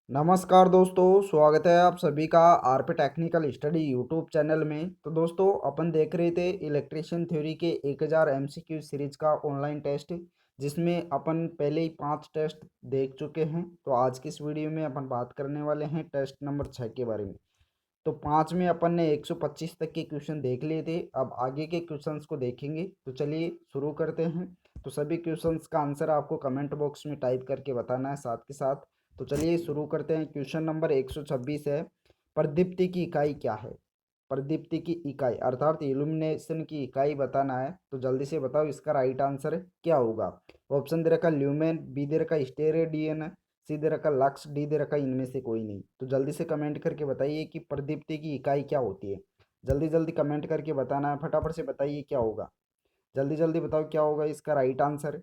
नमस्कार दोस्तों, स्वागत है आप सभी का RP technical study YouTube channel में। तो दोस्तों, अपन देख रहे थे इलेक्ट्रिशियन थ्योरी के 1000 एमसीक्यू सीरीज का ऑनलाइन टेस्ट, जिसमें अपन पहले ही 5 टेस्ट देख चुके हैं। तो आज की इस वीडियो में अपन बात करने वाले हैं टेस्ट नंबर 6 के बारे में। तो 5 में अपन ने 125 तक के क्वेश्चन देख लिए थे, अब आगे के क्वेश्चंस को देखेंगे। तो चलिए शुरू करते हैं। तो सभी क्वेश्चंस का आंसर आपको कमेंट बॉक्स में टाइप करके बताना है साथ के साथ। तो चलिए शुरू करते हैं। क्वेश्चन नंबर 126 है, प्रदीप्ति की इकाई क्या है? प्रदीप्ति की इकाई अर्थात इल्यूमिनेशन की इकाई बताना है। तो जल्दी से बताओ इसका राइट आंसर क्या होगा। ऑप्शन दे रखा ल्यूमेन, बी दे रखा स्टेरेडियन, सी दे रखा लक्स, डी दे रखा इनमें से कोई नहीं। तो जल्दी से कमेंट करके बताइए कि प्रदीप्ति की इकाई क्या होती है। जल्दी जल्दी कमेंट करके बताना है, फटाफट से बताइए क्या होगा। जल्दी जल्दी बताओ क्या होगा इसका राइट आंसर।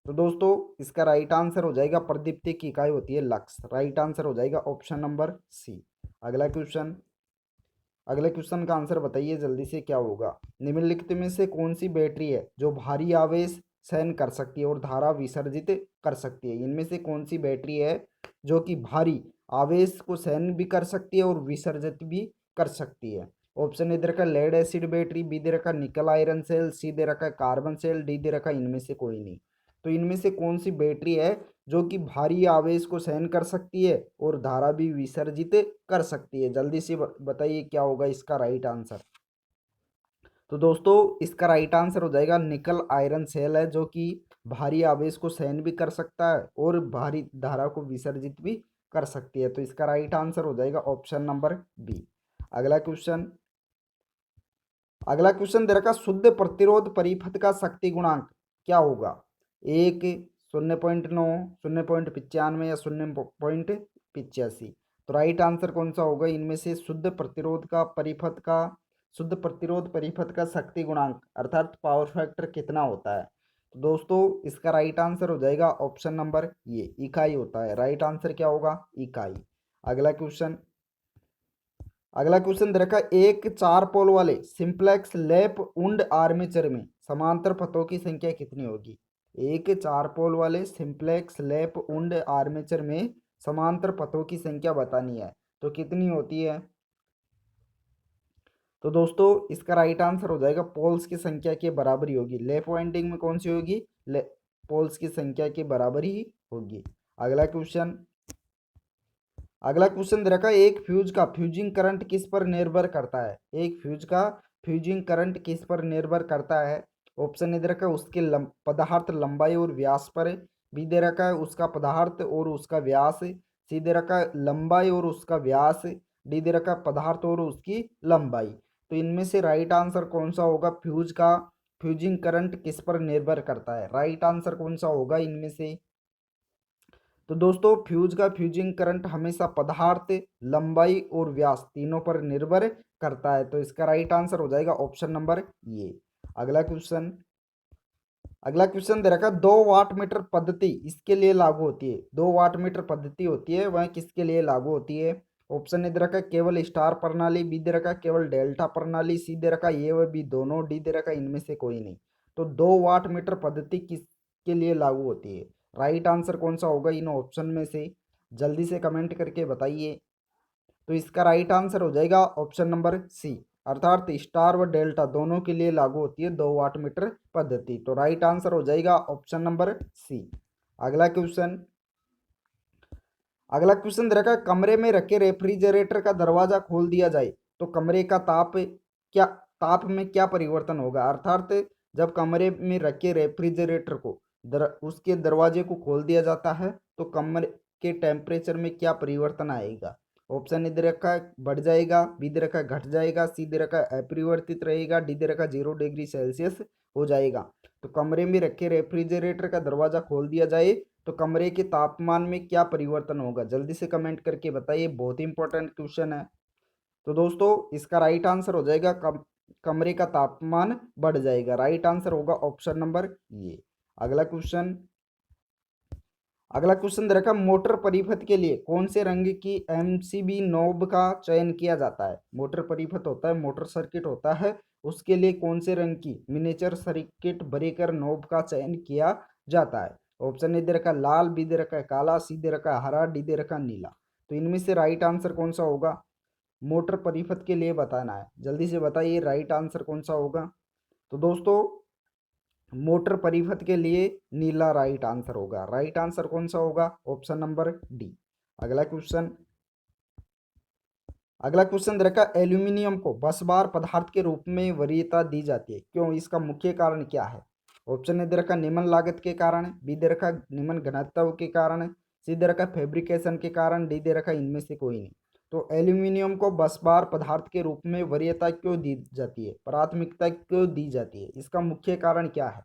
तो दोस्तों, इसका राइट आंसर हो जाएगा प्रदीप्ति की इकाई होती है लक्स। राइट आंसर हो जाएगा ऑप्शन नंबर सी। अगला क्वेश्चन, अगले क्वेश्चन का आंसर बताइए जल्दी से क्या होगा। निम्नलिखित में से कौन सी बैटरी है जो भारी आवेश सहन कर सकती है और धारा विसर्जित कर सकती है? इनमें से कौन सी बैटरी है जो कि भारी आवेश को सहन भी कर सकती है और विसर्जित भी कर सकती है? ऑप्शन ए दे रखा लेड एसिड बैटरी, बी दे रखा निकल आयरन सेल, सी दे रखा कार्बन सेल, डी दे रखा इनमें से कोई नहीं। तो इनमें से कौन सी बैटरी है जो कि भारी आवेश को सहन कर सकती है और धारा भी विसर्जित कर सकती है? जल्दी से बताइए क्या होगा इसका राइट आंसर। तो दोस्तों, इसका राइट आंसर हो जाएगा निकल आयरन सेल है, जो कि भारी आवेश को सहन भी कर सकता है और भारी धारा को विसर्जित भी कर सकती है। तो इसका राइट आंसर हो जाएगा ऑप्शन नंबर बी। अगला क्वेश्चन, अगला क्वेश्चन दे रखा शुद्ध प्रतिरोध परिपथ का शक्ति गुणांक क्या होगा? 1, 0.9, 0.95 या 0.85। तो राइट आंसर कौन सा होगा इनमें से? शुद्ध प्रतिरोध परिपथ का शक्ति गुणांक अर्थात पावर फैक्टर कितना होता है? तो दोस्तों, इसका राइट आंसर हो जाएगा ऑप्शन नंबर ये, इकाई होता है। राइट आंसर क्या होगा? इकाई। अगला क्वेश्चन, अगला क्वेश्चन दे रखा एक 4 पोल वाले सिंप्लेक्स लैप उंड आर्मेचर में समांतर पथों की संख्या कितनी होगी? एक 4 पोल वाले सिंप्लेक्स लैप उंड आर्मेचर में समांतर पथों की संख्या बतानी है, तो कितनी होती है? तो दोस्तों, इसका राइट आंसर हो जाएगा पोल्स की संख्या के बराबर ही होगी। लैप वाइंडिंग में कौन सी होगी? पोल्स की संख्या के बराबर ही होगी। अगला क्वेश्चन, अगला क्वेश्चन दे रखा है एक फ्यूज का फ्यूजिंग करंट किस पर निर्भर करता है? एक फ्यूज का फ्यूजिंग करंट किस पर निर्भर करता है? ऑप्शन ए दे रखा है उसके पदार्थ लंबाई और व्यास पर, बी दे रखा है उसका पदार्थ और उसका व्यास, सी दे रखा है लंबाई और उसका व्यास, डी दे रखा है पदार्थ और उसकी लंबाई। तो इनमें से राइट आंसर कौन सा होगा? फ्यूज का फ्यूजिंग करंट किस पर निर्भर करता है? राइट आंसर कौन सा होगा इनमें से? तो दोस्तों, फ्यूज का फ्यूजिंग करंट हमेशा पदार्थ, लंबाई और व्यास तीनों पर निर्भर करता है। तो इसका राइट आंसर हो जाएगा ऑप्शन नंबर ये। अगला क्वेश्चन, अगला क्वेश्चन दे रखा 2 वाट मीटर पद्धति इसके लिए लागू होती है। 2 वाट मीटर पद्धति होती है वह किसके लिए लागू होती है? ऑप्शन ए दे रखा केवल स्टार प्रणाली, बी दे रखा केवल डेल्टा प्रणाली, सी दे रखा ये व बी दोनों, डी दे रखा इनमें से कोई नहीं। तो 2 वाट मीटर पद्धति किसके लिए लागू होती है? राइट आंसर कौन सा होगा इन ऑप्शन में से? जल्दी से कमेंट करके बताइए। तो इसका राइट आंसर हो जाएगा ऑप्शन नंबर सी, अर्थात स्टार व डेल्टा दोनों के लिए लागू होती है 2 वाट मीटर पद्धति। तो राइट आंसर हो जाएगा ऑप्शन नंबर सी। अगला क्वेश्चन, अगला क्वेश्चन दे रखा है कमरे में रखे रेफ्रिजरेटर का दरवाजा खोल दिया जाए तो कमरे का ताप में क्या परिवर्तन होगा? अर्थात जब कमरे में रखे रेफ्रिजरेटर को उसके दरवाजे को खोल दिया जाता है तो कमरे के टेम्परेचर में क्या परिवर्तन आएगा? ऑप्शन ए दे रखा है बढ़ जाएगा, बी दे रखा है घट जाएगा, सी दे रखा है अपरिवर्तित रहेगा, डी दे रखा है 0 डिग्री सेल्सियस हो जाएगा। तो कमरे में रखे रेफ्रिजरेटर का दरवाजा खोल दिया जाए तो कमरे के तापमान में क्या परिवर्तन होगा? जल्दी से कमेंट करके बताइए, बहुत ही इंपॉर्टेंट क्वेश्चन है। तो दोस्तों, इसका राइट आंसर हो जाएगा कमरे का तापमान बढ़ जाएगा। राइट आंसर होगा ऑप्शन नंबर ये। अगला क्वेश्चन, अगला क्वेश्चन दे रखा मोटर परिपथ के लिए कौन से रंग की एमसीबी नॉब का चयन किया जाता है? मोटर परिपथ होता है, मोटर सर्किट होता है, उसके लिए कौन से रंग की मिनिएचर सर्किट ब्रेकर नॉब का चयन किया जाता है? ऑप्शन ए दे रखा है लाल, बी दे रखा है काला, सी दे रखा है हरा, डी दे रखा है नीला। तो इनमें से राइट आंसर कौन सा होगा? मोटर परिपथ के लिए बताना है, जल्दी से बताइए राइट आंसर कौन सा होगा। तो दोस्तों मोटर परिपथ के लिए नीला राइट आंसर होगा। राइट आंसर कौन सा होगा? Option number D. अगला क्वेश्चन, अगला क्वेश्चन रखा एल्यूमिनियम को बस बार पदार्थ के रूप में वरीयता दी जाती है, क्यों? इसका मुख्य कारण क्या है? ऑप्शन ए दे रखा निम्न लागत के कारण, बी दे रखा निम्न घनत्व के कारण, सी दे रखा फैब्रिकेशन के कारण, डी दे रखा इनमें से कोई नहीं। तो एल्यूमिनियम को बस बार पदार्थ के रूप में वरीयता क्यों दी जाती है, प्राथमिकता क्यों दी जाती है, इसका मुख्य कारण क्या है?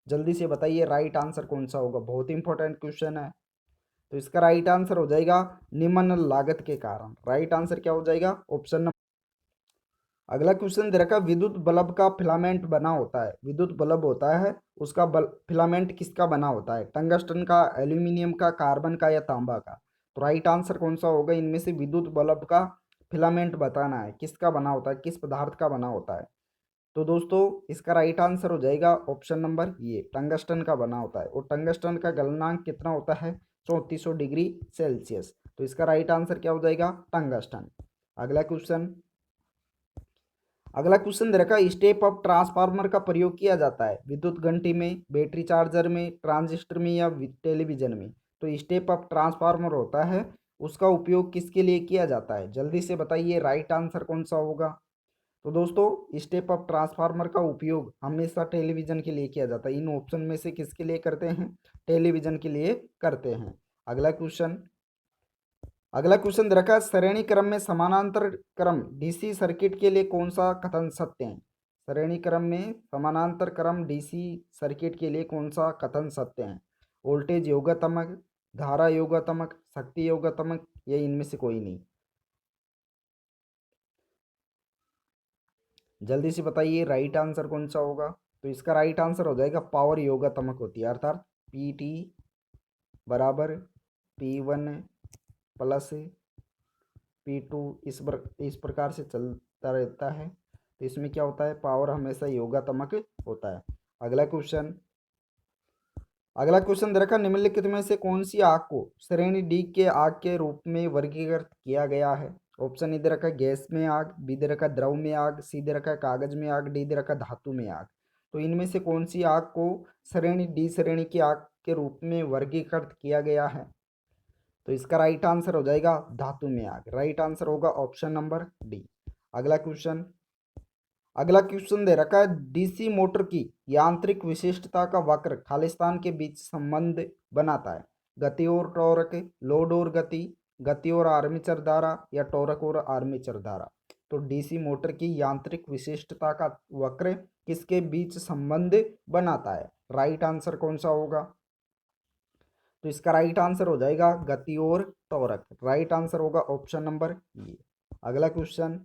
जल्दी से बताइए राइट आंसर कौन सा होगा। बहुत इंपॉर्टेंट क्वेश्चन है। तो इसका राइट आंसर हो जाएगा निम्न लागत के कारण। राइट आंसर क्या हो जाएगा? Option number. अगला क्वेश्चन दे रखा विद्युत बल्ब का फिलामेंट बना होता है, विद्युत बल्ब होता है उसका फिलामेंट किसका बना होता है? टंगस्टन का, एल्यूमिनियम का, कार्बन का या तांबा का? तो राइट आंसर कौन सा होगा? इनमें से विद्युत बल्ब का फिलामेंट बताना है, किसका बना होता है, किस पदार्थ का बना होता है। तो दोस्तों इसका राइट आंसर हो जाएगा ऑप्शन नंबर ये, टंगस्टन का बना होता है। और टंगस्टन का गलनांक कितना होता है? 3400 डिग्री सेल्सियस। तो इसका राइट आंसर क्या हो जाएगा? टंगस्टन। अगला क्वेश्चन, अगला क्वेश्चन दे रखा स्टेप अप ट्रांसफार्मर का प्रयोग किया जाता है विद्युत घंटी में, बैटरी चार्जर में, ट्रांजिस्टर में या टेलीविजन में। तो स्टेप अप ट्रांसफार्मर होता है उसका उपयोग किसके लिए किया जाता है? जल्दी से बताइए राइट आंसर कौन सा होगा। तो दोस्तों स्टेप अप ट्रांसफार्मर का उपयोग हमेशा टेलीविजन के लिए किया जाता है। इन ऑप्शन में से किसके लिए करते हैं? टेलीविजन के लिए करते हैं। अगला क्वेश्चन, अगला क्वेश्चन रखा है श्रेणी क्रम में समानांतर क्रम डीसी सर्किट के लिए कौन सा कथन सत्य है? श्रेणी क्रम में समानांतर क्रम डीसी सर्किट के लिए कौन सा कथन सत्य है? वोल्टेज योगात्मक, धारा योगात्मक, शक्ति योगात्मक या इनमें से कोई नहीं? जल्दी से बताइए राइट आंसर कौन सा होगा। तो इसका राइट आंसर हो जाएगा पावर योगात्मक होती है, अर्थात पी टी बराबर P1 प्लस P2 इस प्रकार से चलता रहता है। तो इसमें क्या होता है? पावर हमेशा योगात्मक होता है। अगला क्वेश्चन, अगला क्वेश्चन दे रखा निम्नलिखित में से कौन सी आग को श्रेणी डी के आग के रूप में वर्गीकृत किया गया है? ऑप्शन ए दे रखा गैस में आग, बी दे रखा द्रव में आग, सी दे रखा कागज में आग, डी दे रखा धातु में आग। तो इनमें से कौन सी आग को श्रेणी डी श्रेणी की आग के रूप में वर्गीकृत किया गया है? तो इसका राइट आंसर हो जाएगा धातु में आग। राइट आंसर होगा ऑप्शन नंबर डी। अगला क्वेश्चन, अगला क्वेश्चन दे रखा है डीसी मोटर की यांत्रिक विशिष्टता का वक्र खालिस्तान के बीच संबंध बनाता है। गति और टॉर्क, लोड और गति, गति और आर्मेचर धारा या टॉर्क और आर्मेचर धारा। तो डीसी मोटर की यांत्रिक विशिष्टता का वक्र किसके बीच संबंध बनाता है? राइट आंसर कौन सा होगा? तो इसका राइट आंसर हो जाएगा गति और टॉर्क। राइट आंसर होगा ऑप्शन नंबर ए। अगला क्वेश्चन,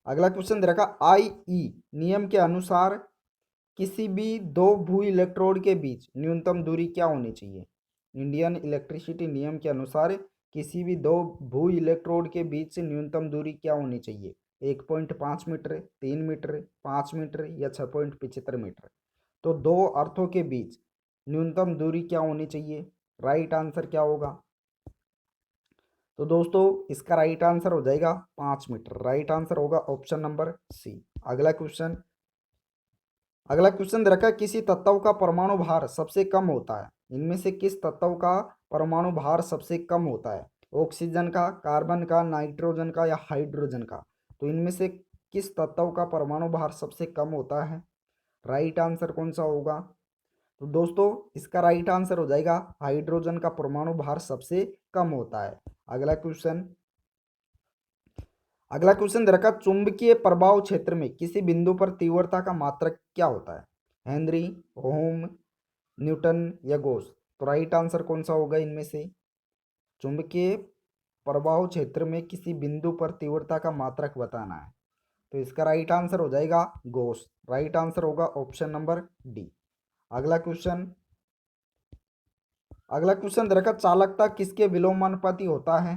अगला क्वेश्चन दे रखा आईई नियम के अनुसार किसी भी दो भू इलेक्ट्रोड के बीच न्यूनतम दूरी क्या होनी चाहिए? इंडियन इलेक्ट्रिसिटी नियम के अनुसार किसी भी दो भू इलेक्ट्रोड के बीच न्यूनतम दूरी क्या होनी चाहिए? 1.5 मीटर, 3 मीटर, 5 मीटर या 6.75 मीटर। तो दो अर्थों के बीच न्यूनतम दूरी क्या होनी चाहिए? राइट आंसर क्या होगा? तो दोस्तों इसका राइट आंसर हो जाएगा 5 मीटर। राइट आंसर होगा ऑप्शन नंबर सी। अगला क्वेश्चन, अगला क्वेश्चन दे रखा है किसी तत्व का परमाणु भार सबसे कम होता है। इनमें से किस तत्व का परमाणु भार सबसे कम होता है? ऑक्सीजन का, कार्बन का, नाइट्रोजन का या हाइड्रोजन का? तो इनमें से किस तत्व का परमाणु भार सबसे कम होता है? राइट आंसर कौन सा होगा? तो दोस्तों इसका राइट आंसर हो जाएगा हाइड्रोजन का परमाणु भार सबसे कम होता है। अगला क्वेश्चन, अगला क्वेश्चन दे रखा चुंबकीय प्रभाव क्षेत्र में किसी बिंदु पर तीव्रता का मात्रक क्या होता है? हेनरी, ओम, न्यूटन या गॉस? तो राइट आंसर कौन सा होगा इनमें से? चुंबकीय प्रभाव क्षेत्र में किसी बिंदु पर तीव्रता का मात्रक बताना है। तो इसका राइट आंसर हो जाएगा गॉस। राइट आंसर होगा ऑप्शन नंबर डी। अगला क्वेश्चन, अगला क्वेश्चन दे रखा चालकता किसके विलोमानुपाती होता है?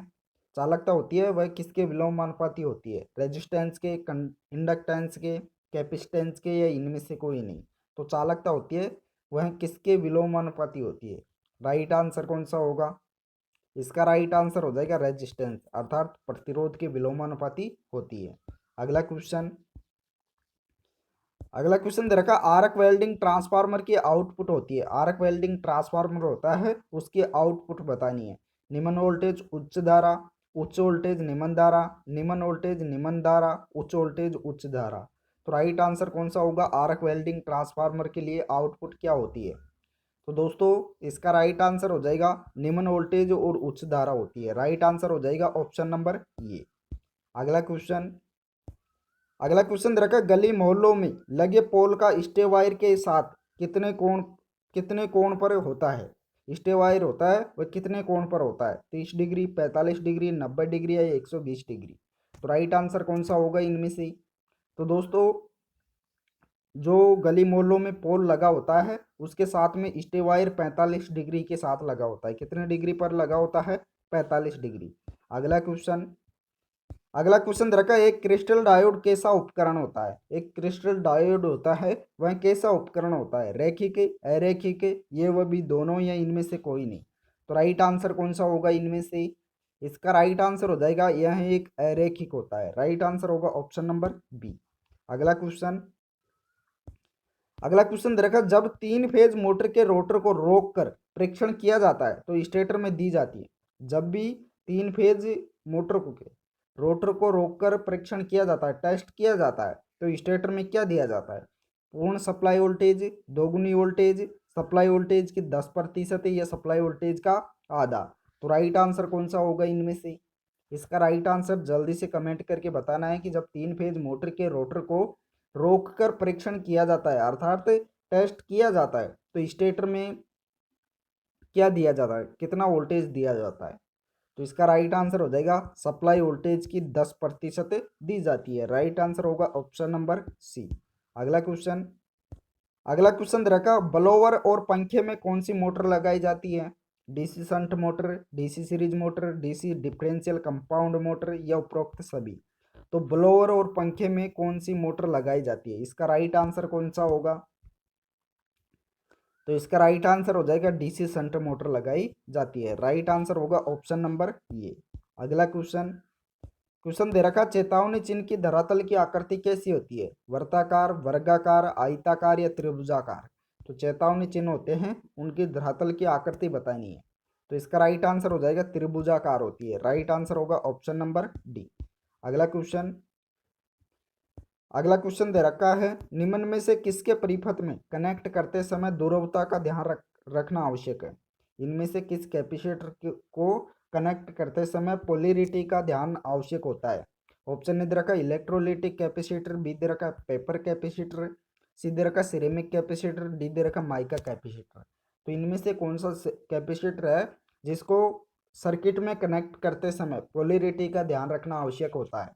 चालकता होती है वह किसके विलोमानुपाती होती है? रेजिस्टेंस के, इंडक्टेंस के, कैपेसिटेंस के या इनमें से कोई नहीं? तो चालकता होती है वह किसके विलोमानुपाती होती है? राइट आंसर कौन सा होगा? इसका राइट आंसर हो जाएगा रेजिस्टेंस, अर्थात प्रतिरोध के विलोमानुपाती होती है। अगला क्वेश्चन दे रखा, आर्क वेल्डिंग ट्रांसफार्मर की आउटपुट होती है। आर्क वेल्डिंग ट्रांसफार्मर होता है, उसकी आउटपुट बतानी है। निम्न वोल्टेज उच्च धारा, उच्च वोल्टेज निम्न धारा, निम्न वोल्टेज निम्न धारा, उच्च वोल्टेज उच्च धारा। तो राइट आंसर कौन सा होगा? आर्क वेल्डिंग ट्रांसफार्मर के लिए आउटपुट क्या होती है? तो दोस्तों इसका राइट आंसर हो जाएगा निम्न वोल्टेज और उच्च धारा होती है। राइट आंसर हो जाएगा ऑप्शन नंबर ये। अगला क्वेश्चन रखा, गली मोहल्लों में लगे पोल का स्टे वायर के साथ कितने कोण पर होता है? स्टे वायर होता है वह कितने कोण पर होता है? 30 डिग्री, 45 डिग्री, 90 डिग्री या 120 डिग्री। तो राइट आंसर कौन सा होगा इनमें से? तो दोस्तों जो गली मोहल्लों में पोल लगा होता है उसके साथ में स्टे वायर 45 डिग्री के साथ लगा होता है। कितने डिग्री पर लगा होता है? 45 डिग्री। अगला क्वेश्चन रखा, एक क्रिस्टल डायोड कैसा उपकरण होता है? एक क्रिस्टल डायोड होता है वह कैसा उपकरण होता है? रैखिक, अरैखिक, ये वह भी दोनों या इनमें से कोई नहीं। तो राइट आंसर कौन सा होगा इनमें से? इसका राइट आंसर हो जाएगा यह एक अरैखिक होता है। राइट आंसर होगा ऑप्शन नंबर बी। अगला क्वेश्चन देखा, जब 3 फेज मोटर के रोटर को रोककर परीक्षण किया जाता है तो स्टेटर में दी जाती है। जब भी 3 फेज मोटर को के रोटर को रोककर परीक्षण किया जाता है, टेस्ट किया जाता है, तो स्टेटर में क्या दिया जाता है? पूर्ण सप्लाई वोल्टेज, दोगुनी वोल्टेज, सप्लाई वोल्टेज की 10% या सप्लाई वोल्टेज का आधा। तो राइट आंसर कौन सा होगा इनमें से? इसका राइट आंसर जल्दी से कमेंट करके बताना है कि जब 3 फेज मोटर के रोटर को रोककर परीक्षण किया जाता है अर्थात टेस्ट किया जाता है तो स्टेटर में क्या दिया जाता है, कितना वोल्टेज दिया जाता है? तो इसका राइट आंसर हो जाएगा सप्लाई वोल्टेज की 10% दी जाती है। राइट आंसर होगा ऑप्शन नंबर सी। अगला क्वेश्चन रखा, ब्लोवर और पंखे में कौन सी मोटर लगाई जाती है? DC shunt motor, DC series motor, DC differential compound motor या उपरोक्त सभी। तो ब्लोअर और पंखे में कौन सी मोटर लगाई जाती है? इसका राइट आंसर कौन सा होगा? तो इसका राइट आंसर हो जाएगा डीसी शंट मोटर लगाई जाती है। राइट आंसर होगा ऑप्शन नंबर ये। अगला क्वेश्चन दे रखा, चेतावनी चिन्ह की धरातल की आकृति कैसी होती है? वर्ताकार, वर्गाकार, आयताकार या त्रिभुजाकार। तो चेतावनी चिन्ह होते हैं उनकी धरातल की आकृति बतानी है। तो इसका राइट आंसर हो जाएगा त्रिभुजाकार होती है। राइट आंसर होगा ऑप्शन नंबर डी। अगला क्वेश्चन दे रखा है, निम्न में से किसके परिपथ में कनेक्ट करते समय ध्रुवता का ध्यान रखना आवश्यक है? इनमें से किस कैपेसिटर को कनेक्ट करते समय पोलैरिटी का ध्यान आवश्यक होता है? ऑप्शन ए दे रखा इलेक्ट्रोलिटिक कैपेसिटर, बी दे रखा पेपर कैपेसिटर, सी दे रखा सिरेमिक कैपेसिटर, डी दे रखा माइका कैपेसिटर। तो इनमें से कौन सा कैपेसिटर है जिसको सर्किट में कनेक्ट करते समय पोलैरिटी का ध्यान रखना आवश्यक होता है?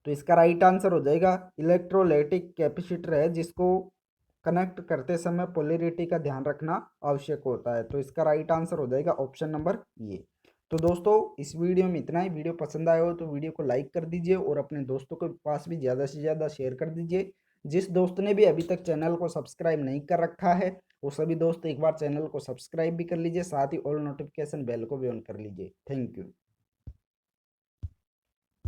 तो इसका राइट आंसर हो जाएगा इलेक्ट्रोलाइटिक कैपेसिटर है जिसको कनेक्ट करते समय पोलैरिटी का ध्यान रखना आवश्यक होता है। तो इसका राइट आंसर हो जाएगा ऑप्शन नंबर ये। तो दोस्तों इस वीडियो में इतना ही। वीडियो पसंद आया हो तो वीडियो को लाइक कर दीजिए और अपने दोस्तों के पास भी ज़्यादा से ज़्यादा शेयर कर दीजिए। जिस दोस्त ने भी अभी तक चैनल को सब्सक्राइब नहीं कर रखा है वो सभी दोस्त एक बार चैनल को सब्सक्राइब भी कर लीजिए, साथ ही ऑल नोटिफिकेशन बेल को भी ऑन कर लीजिए। Thank you.